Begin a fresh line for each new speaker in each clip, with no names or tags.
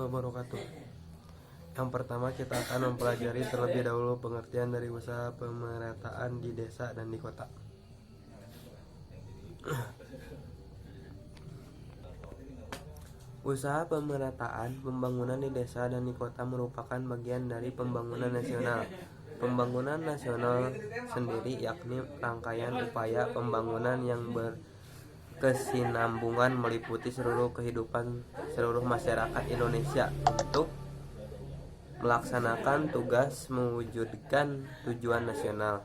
wabarakatuh. Yang pertama kita akan mempelajari terlebih dahulu pengertian dari usaha pemerataan di desa dan di kota. Usaha pemerataan pembangunan di desa dan di kota merupakan bagian dari pembangunan nasional. Pembangunan nasional sendiri yakni rangkaian upaya pembangunan yang berkesinambungan meliputi seluruh kehidupan seluruh masyarakat Indonesia untuk melaksanakan tugas mewujudkan tujuan nasional.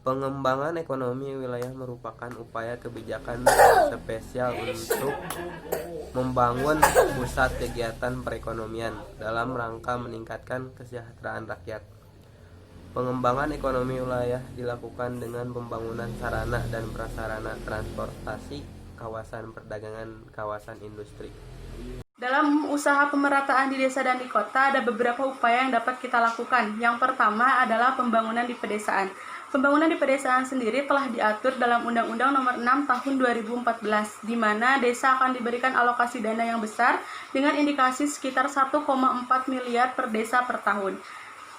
Pengembangan ekonomi wilayah merupakan upaya kebijakan spesial untuk membangun pusat kegiatan perekonomian dalam rangka meningkatkan kesejahteraan rakyat. Pengembangan ekonomi wilayah dilakukan dengan pembangunan sarana dan prasarana transportasi, kawasan perdagangan, kawasan industri.
Dalam usaha pemerataan di desa dan di kota ada beberapa upaya yang dapat kita lakukan. Yang pertama adalah pembangunan di pedesaan. Pembangunan di pedesaan sendiri telah diatur dalam Undang-Undang Nomor 6 Tahun 2014, di mana desa akan diberikan alokasi dana yang besar dengan indikasi sekitar 1,4 miliar per desa per tahun.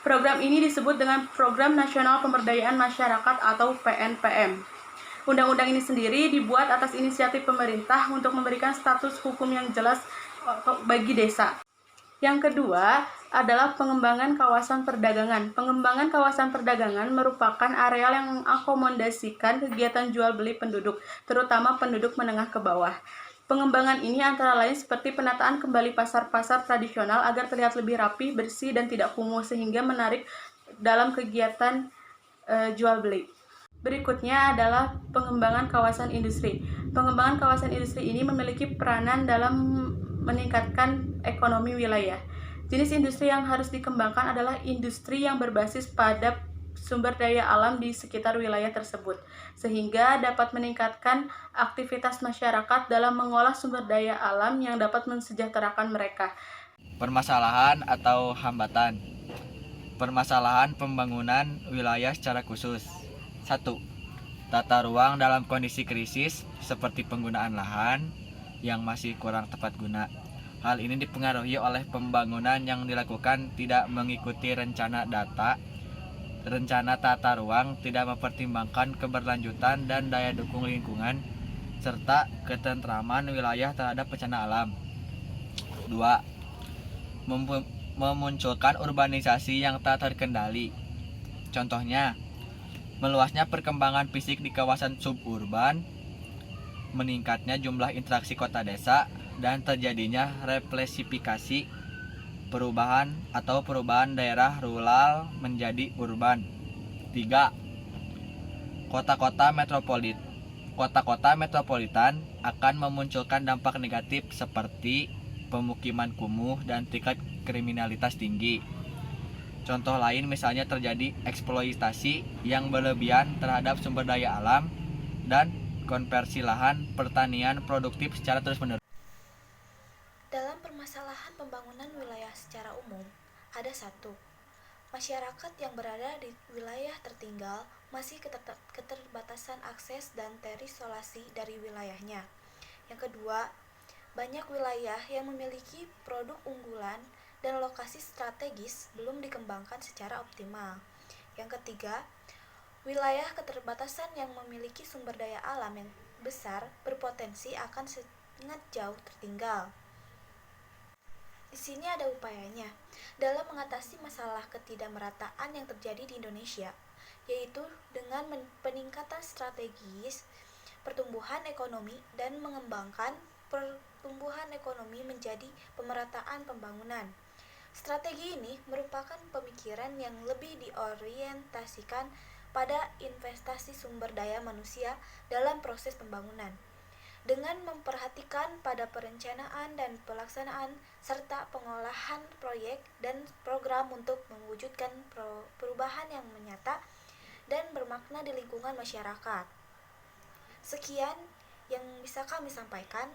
Program ini disebut dengan Program Nasional Pemberdayaan Masyarakat atau PNPM. Undang-undang ini sendiri dibuat atas inisiatif pemerintah untuk memberikan status hukum yang jelas bagi desa. Yang kedua adalah pengembangan kawasan perdagangan. Pengembangan kawasan perdagangan merupakan areal yang mengakomodasikan kegiatan jual beli penduduk, terutama penduduk menengah ke bawah. Pengembangan ini antara lain seperti penataan kembali pasar-pasar tradisional agar terlihat lebih rapi, bersih, dan tidak kumuh sehingga menarik dalam kegiatan jual beli. Berikutnya adalah pengembangan kawasan industri. Pengembangan kawasan industri ini memiliki peranan dalam meningkatkan ekonomi wilayah. Jenis industri yang harus dikembangkan adalah industri yang berbasis pada sumber daya alam di sekitar wilayah tersebut, sehingga dapat meningkatkan aktivitas masyarakat dalam mengolah sumber daya alam yang dapat mensejahterakan mereka.
Permasalahan atau hambatan. Permasalahan pembangunan wilayah secara khusus. 1. Tata ruang dalam kondisi krisis seperti penggunaan lahan yang masih kurang tepat guna. Hal ini dipengaruhi oleh pembangunan yang dilakukan tidak mengikuti rencana tata ruang, tidak mempertimbangkan keberlanjutan dan daya dukung lingkungan, serta ketentraman wilayah terhadap bencana alam. 2. Memunculkan urbanisasi yang tak terkendali. Contohnya, meluasnya perkembangan fisik di kawasan suburban, meningkatnya jumlah interaksi kota desa, dan terjadinya replesifikasi perubahan daerah rural menjadi urban. 3. Kota-kota metropolitan akan memunculkan dampak negatif seperti pemukiman kumuh dan tingkat kriminalitas tinggi. Contoh lain misalnya terjadi eksploitasi yang berlebihan terhadap sumber daya alam dan konversi lahan pertanian produktif secara terus-menerus.
Dalam permasalahan pembangunan wilayah secara umum, ada 1. Masyarakat yang berada di wilayah tertinggal masih keterbatasan akses dan terisolasi dari wilayahnya. Yang kedua, banyak wilayah yang memiliki produk unggulan dan lokasi strategis belum dikembangkan secara optimal. Yang ketiga, wilayah keterbatasan yang memiliki sumber daya alam yang besar berpotensi akan sangat jauh tertinggal. Di sini ada upayanya dalam mengatasi masalah ketidakmerataan yang terjadi di Indonesia, yaitu dengan peningkatan strategis pertumbuhan ekonomi dan mengembangkan pertumbuhan ekonomi menjadi pemerataan pembangunan. Strategi ini merupakan pemikiran yang lebih diorientasikan pada investasi sumber daya manusia dalam proses pembangunan, dengan memperhatikan pada perencanaan dan pelaksanaan serta pengolahan proyek dan program untuk mewujudkan perubahan yang nyata dan bermakna di lingkungan masyarakat. Sekian yang bisa kami sampaikan.